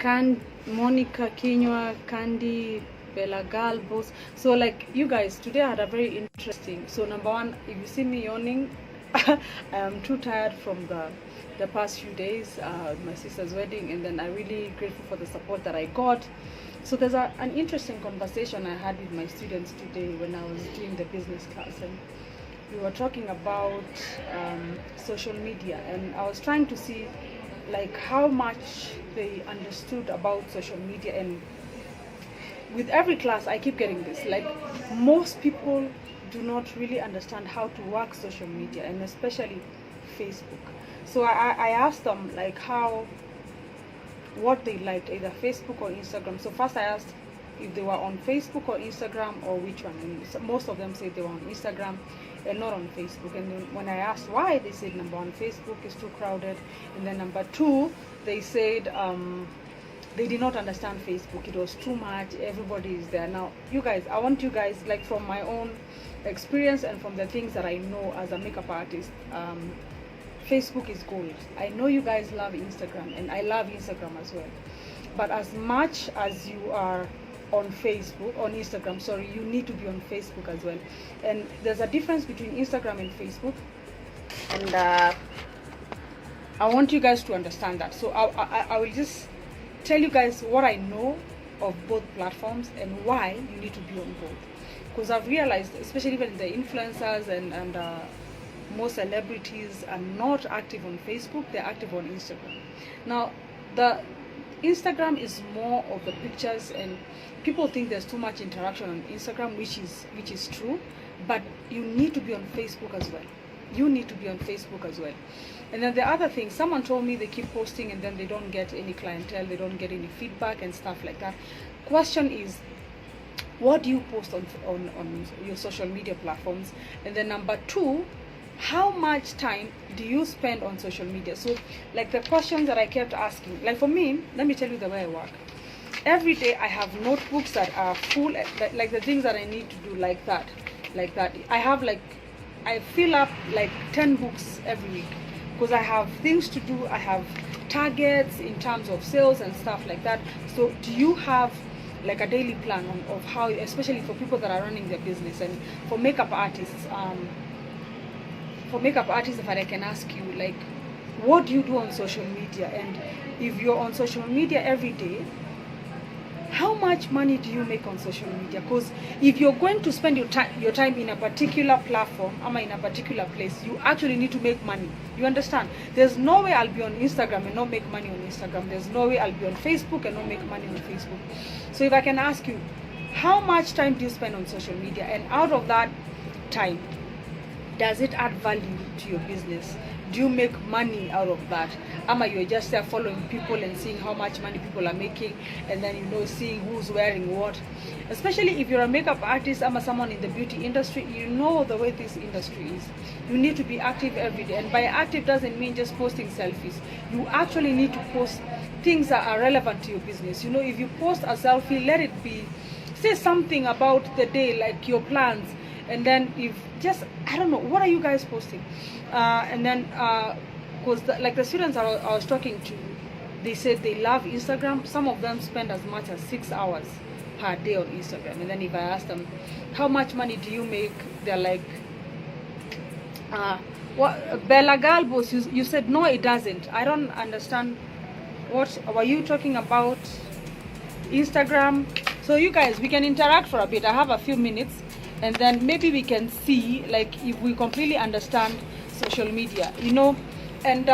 Monica Kinywa, Candy, Bella Galbos. So like you guys, today I had a very interesting. So number one, if you see me yawning, I am too tired from the past few days, my sister's wedding, and then I'm really grateful for the support that I got. So there's an interesting conversation I had with my students today when I was doing the business class, and we were talking about social media, and I was trying to see like how much they understood about social media. And with every class I keep getting this, like most people do not really understand how to work social media, and especially Facebook. So I asked them like what they liked, either Facebook or Instagram. So first I asked if they were on Facebook or Instagram, or which one, and so most of them said they were on Instagram and not on Facebook. And then when I asked why, they said number one, Facebook is too crowded, and then number two, they said they did not understand Facebook. It was too much, everybody is there. Now you guys, I want you guys, like from my own experience and from the things that I know as a makeup artist, Facebook is gold. I know you guys love Instagram, and I love Instagram as well, but as much as you are on Instagram, sorry, you need to be on Facebook as well. And there's a difference between Instagram and Facebook, and I want you guys to understand that. So I will just tell you guys what I know of both platforms and why you need to be on both, because I've realized, especially even the influencers and most celebrities are not active on Facebook, they're active on Instagram. Now the Instagram is more of the pictures, and people think there's too much interaction on Instagram, which is true, but you need to be on Facebook as well. You need to be on Facebook as well. And then the other thing, someone told me they keep posting and then they don't get any clientele, they don't get any feedback and stuff like that. Question is, what do you post on your social media platforms? And then number two, how much time do you spend on social media? So like the questions that I kept asking, like for me, let me tell you the way I work. Every day I have notebooks that are full, like the things that I need to do, like that. I fill up like 10 books every week, because I have things to do, I have targets in terms of sales and stuff like that. So do you have like a daily plan of how, especially for people that are running their business, and for makeup artists, if I can ask you, like, what do you do on social media? And if you're on social media every day, how much money do you make on social media? Because if you're going to spend your time in a particular platform, in a particular place, you actually need to make money. You understand? There's no way I'll be on Instagram and not make money on Instagram. There's no way I'll be on Facebook and not make money on Facebook. So if I can ask you, how much time do you spend on social media? And out of that time, does it add value to your business? Do you make money out of that? You're just there following people and seeing how much money people are making, and then seeing who's wearing what? Especially if you're a makeup artist, someone in the beauty industry, you know the way this industry is. You need to be active every day, and by active doesn't mean just posting selfies. You actually need to post things that are relevant to your business. If you post a selfie, let it be, say something about the day, like your plans. And then if just, I don't know, what are you guys posting? And then because like the students I was talking to, they said they love Instagram. Some of them spend as much as 6 hours per day on Instagram. And then if I ask them, how much money do you make? They're like, what, Bella Galbos, you said no, it doesn't. I don't understand. What were you talking about? Instagram. So you guys, we can interact for a bit. I have a few minutes, and then maybe we can see like if we completely understand social media, and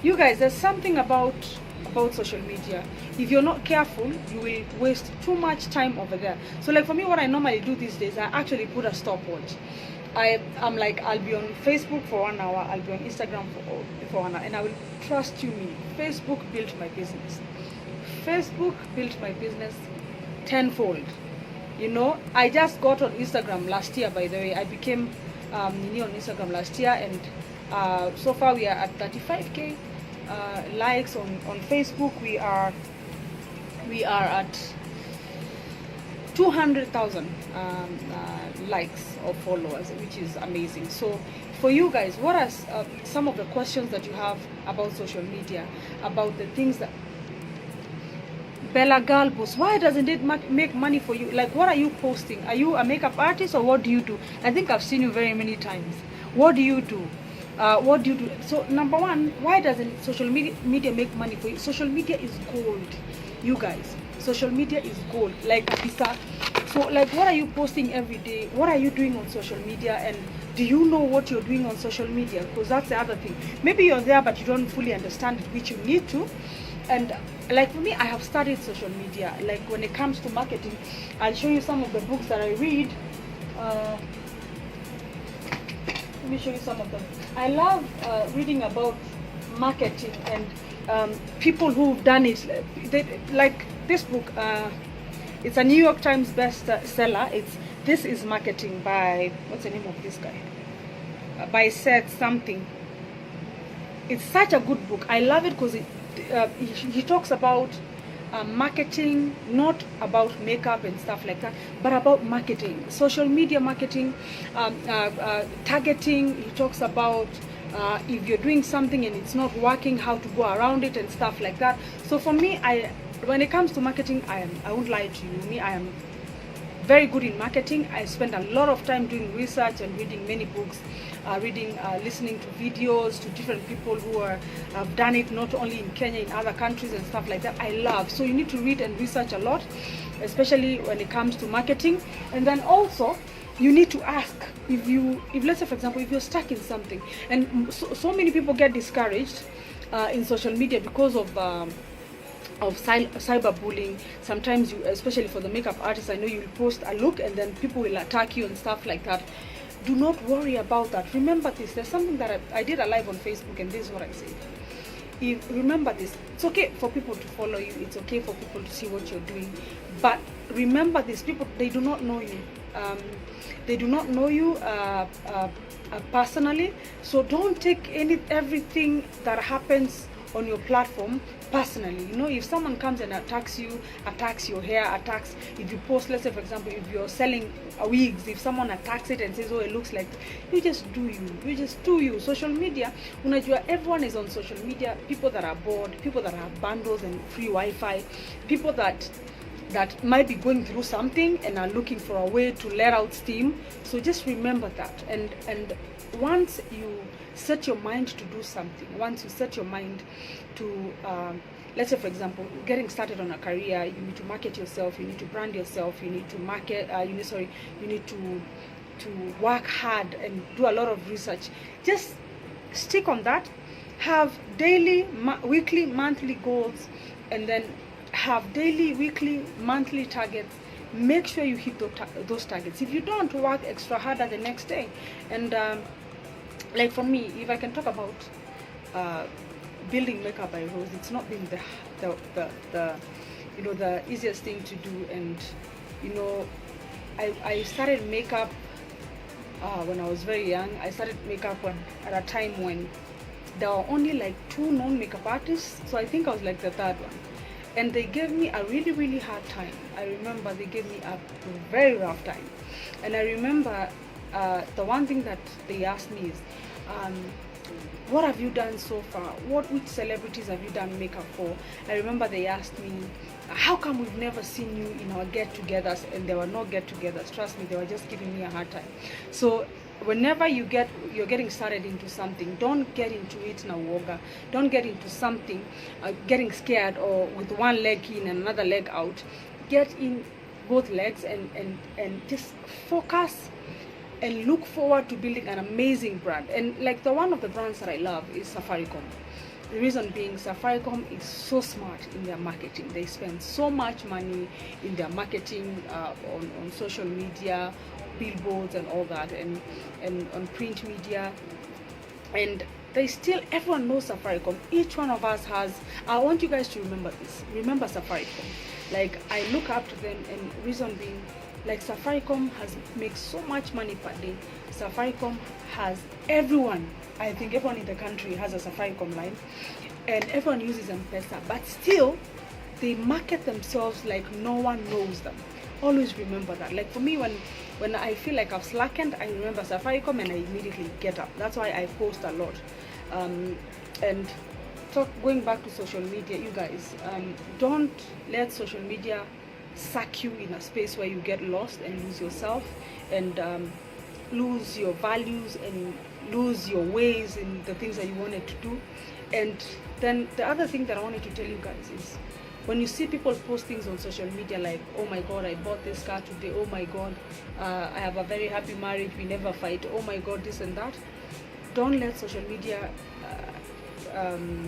you guys, there's something about social media. If you're not careful, you will waste too much time over there. So like for me, what I normally do these days, I actually put a stopwatch. I'm like, I'll be on Facebook for 1 hour, I'll be on Instagram for 1 hour, and I will, trust you me, Facebook built my business. Facebook built my business tenfold. I just got on Instagram last year, by the way. I became on Instagram last year, and so far we are at 35k likes on Facebook. We are at 200,000 likes or followers, which is amazing. So for you guys, what are some of the questions that you have about social media, about the things that Bella Galbus, why doesn't it make money for you? Like, what are you posting? Are you a makeup artist, or what do you do? I think I've seen you very many times. What do you do? What do you do? So number one, why doesn't social media make money for you? Social media is gold, you guys. Social media is gold. Like, so like, what are you posting every day? What are you doing on social media? And do you know what you're doing on social media? Because that's the other thing. Maybe you're there but you don't fully understand it, which you need to. And like for me, I have studied social media. Like when it comes to marketing, I'll show you some of the books that I read. Let me show you some of them. I love reading about marketing and people who've done it. Like this book, it's a New York Times bestseller. This is Marketing by, what's the name of this guy? By Seth something. It's such a good book. I love it because he talks about marketing, not about makeup and stuff like that, but about marketing, social media marketing, targeting. He talks about if you're doing something and it's not working, how to go around it and stuff like that. So for me, when it comes to marketing, I won't lie to you, I am very good in marketing. I spend a lot of time doing research and reading many books, listening to videos to different people who have done it, not only in Kenya, in other countries and stuff like that. I love. So you need to read and research a lot, especially when it comes to marketing. And then also, you need to ask if let's say for example, if you're stuck in something, and so many people get discouraged in social media because of cyberbullying. Sometimes you, especially for the makeup artists, I know you'll post a look and then people will attack you and stuff like that. Do not worry about that. Remember this. There's something that I did a live on Facebook, and this is what I said. Remember this. It's okay for people to follow you. It's okay for people to see what you're doing. But remember this. People, they do not know you. They do not know you personally. So don't take everything that happens on your platform personally. You know, if someone comes and attacks you, attacks your hair, if you post, let's say for example, if you're selling wigs, if someone attacks it and says, oh, it looks like, you just do you. Social media, unajua, everyone is on social media. People that are bored, people that have bundles and free Wi-Fi, people that might be going through something and are looking for a way to let out steam. So just remember that. And once you set your mind to do something, once you set your mind to let's say for example, getting started on a career, you need to market yourself, you need to brand yourself, you need to you need to work hard and do a lot of research. Just stick on that. Have daily, weekly, monthly goals, and then have daily, weekly, monthly targets. Make sure you hit those targets. If you don't, work extra harder the next day. And like for me, if I can talk about building Makeup by Rose, it's not been the easiest thing to do. And I started makeup when I was very young. I started makeup at a time when there were only like 2 known makeup artists. So I think I was like the 3rd one. And they gave me a really, really hard time. I remember they gave me a very rough time. And I remember the one thing that they asked me is, what have you done so far? Which celebrities have you done makeup for? I remember they asked me, how come we've never seen you in our get-togethers? And there were no get-togethers. Trust me, they were just giving me a hard time. So whenever you're getting started into something, don't get into it na uoga. Don't get into something getting scared or with one leg in and another leg out. Get in both legs and just focus and look forward to building an amazing brand. And like one of the brands that I love is Safaricom. The reason being, Safaricom is so smart in their marketing. They spend so much money in their marketing on social media, billboards and all that, and on print media. And everyone knows Safaricom. Each one of us has, I want you guys to remember this. Remember Safaricom. Like, I look up to them, and reason being, like, Safaricom makes so much money per day. Safaricom has everyone. I think everyone in the country has a Safaricom line, and everyone uses M-Pesa. But still, they market themselves like no one knows them. Always remember that. Like for me, when I feel like I've slackened, I remember Safaricom and I immediately get up. That's why I post a lot. And going back to social media, you guys, don't let social media suck you in a space where you get lost and lose yourself, and lose your values and lose your ways in the things that you wanted to do. And then the other thing that I wanted to tell you guys is, when you see people post things on social media like, oh my god, I bought this car today, oh my god, I have a very happy marriage, we never fight, oh my god, this and that, don't let social media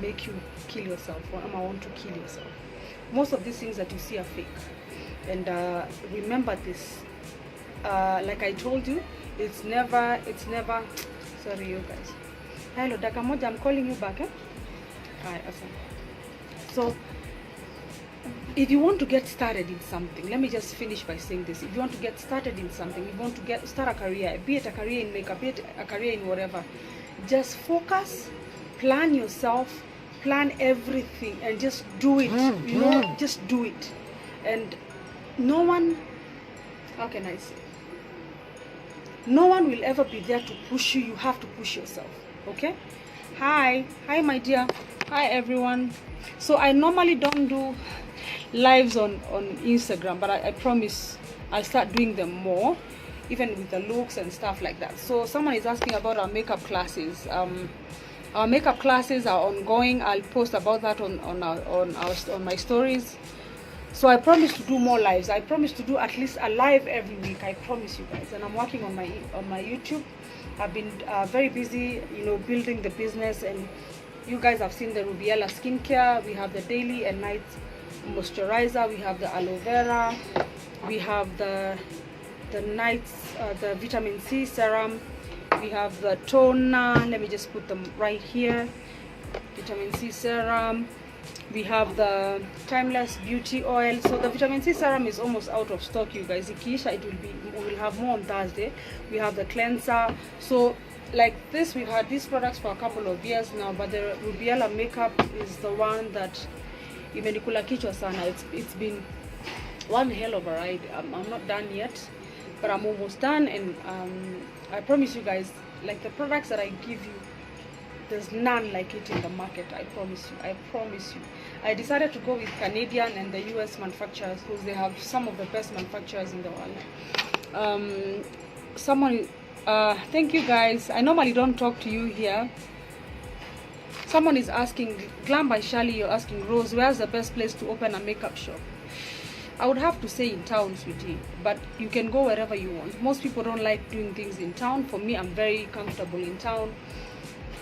make you kill yourself, or want to kill yourself. Most of these things that you see are fake. And remember this, like I told you, it's never sorry you guys. Hello daka moja, I'm calling you back, eh? Alright, awesome. So if you want to get started in something, let me just finish by saying this. If you want to get started in something, you want to start a career, be it a career in makeup, be it a career in whatever, just focus, plan yourself, plan everything, and just do it. You know, just do it. And no one, how can I say, no one will ever be there to push you. You have to push yourself. Okay? Hi my dear. Hi everyone. So I normally don't do lives on Instagram, but I promise I'll start doing them more, even with the looks and stuff like that. So someone is asking about our makeup classes. Our makeup classes are ongoing. I'll post about that on my stories. So I promise to do more lives. I promise to do at least a live every week. I promise you guys. And I'm working on my YouTube. I've been very busy, you know, building the business. And you guys have seen the Rubiella skincare. We have the daily and night moisturizer. We have the aloe vera. We have the vitamin C serum. We have the toner. Let me just put them right here. Vitamin C serum. We have the timeless beauty oil. So the vitamin C serum is almost out of stock, you guys. Ikiisha, we'll have more on Thursday. We have the cleanser. So like this, we've had these products for a couple of years now, but the Rubiella makeup is the one that imenikula kichwa sana. It's been one hell of a ride. I'm not done yet, but I'm almost done. And I promise you guys, like the products that I give you, there's none like it in the market. I promise you. I decided to go with Canadian and the US manufacturers because they have some of the best manufacturers in the world. Thank you guys. I normally don't talk to you here. Someone is asking, Glam by Shali, you're asking, Rose, where's the best place to open a makeup shop? I would have to say in town, sweetie, but you can go wherever you want. Most people don't like doing things in town. For me, I'm very comfortable in town.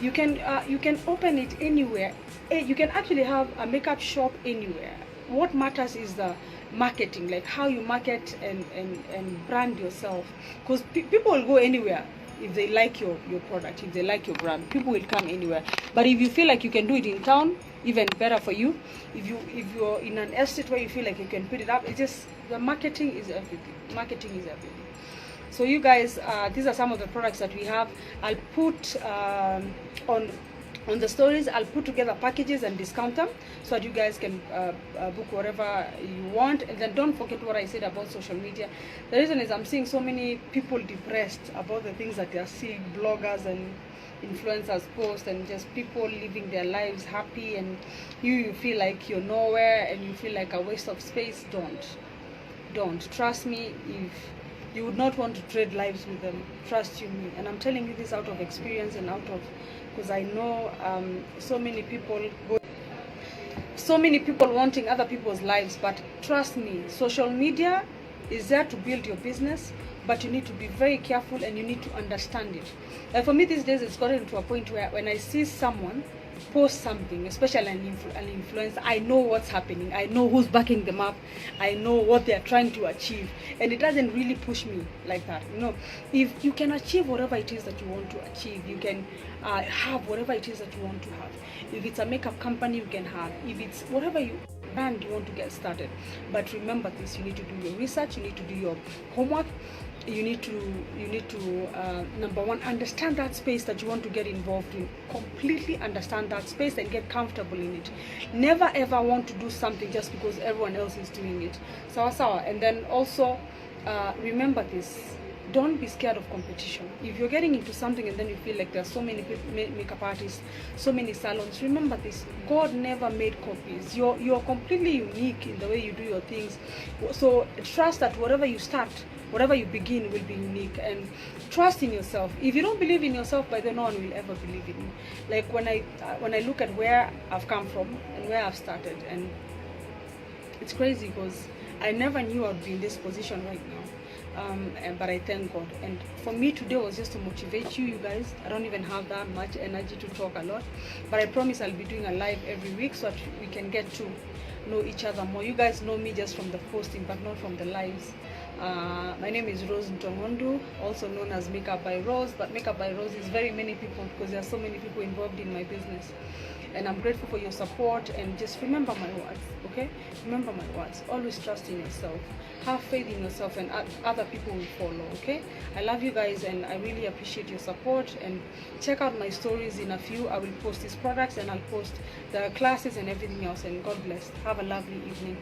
You can open it anywhere. You can actually have a makeup shop anywhere. What matters is the marketing, like how you market and brand yourself. Because people will go anywhere if they like your product, if they like your brand. People will come anywhere. But if you feel like you can do it in town, even better for you. If you're in an estate where you feel like you can put it up, it's just the marketing is everything. Marketing is everything. So you guys, these are some of the products that we have. I'll put on the stories, I'll put together packages and discount them so that you guys can book whatever you want. And then don't forget what I said about social media. The reason is I'm seeing so many people depressed about the things that they are seeing bloggers and influencers post, and just people living their lives happy, and you feel like you're nowhere and you feel like a waste of space. Don't trust me. If you would not want to trade lives with them, trust you me. And I'm telling you this out of experience and because I know so many people wanting other people's lives. But trust me, social media is there to build your business, but you need to be very careful and you need to understand it. And for me these days, it's gotten to a point where when I see someone post something, especially an influencer, I know what's happening. I know who's backing them up. I know what they're trying to achieve, and it doesn't really push me like that. You know, if you can achieve whatever it is that you want to achieve, you can have whatever it is that you want to have. If it's a makeup company, you can have. If it's whatever brand you want to get started. But remember this: you need to do your research. You need to do your homework. You need to number one, understand that space that you want to get involved in. Completely understand that space and get comfortable in it. Never ever want to do something just because everyone else is doing it. Sawa. And then also remember this: don't be scared of competition. If you're getting into something and then you feel like there's so many makeup artists, so many salons, remember this: God never made copies. You're completely unique in the way you do your things. So trust that whatever you start, whatever you begin, will be unique, and trust in yourself. If you don't believe in yourself, by then no one will ever believe in you. Like when I look at where I've come from and where I've started, and it's crazy because I never knew I'd be in this position right now. But I thank God. And for me today was just to motivate you guys. I don't even have that much energy to talk a lot, but I promise I'll be doing a live every week so that we can get to know each other more. You guys know me just from the posting, but not from the lives. My name is Rose Ntongondu, also known as Makeup by Rose, but Makeup by Rose is very many people because there are so many people involved in my business. And I'm grateful for your support, and just remember my words, okay? Remember my words. Always trust in yourself. Have faith in yourself, and other people will follow, okay? I love you guys, and I really appreciate your support. And check out my stories. In a few, I will post these products, and I'll post the classes and everything else. And God bless. Have a lovely evening.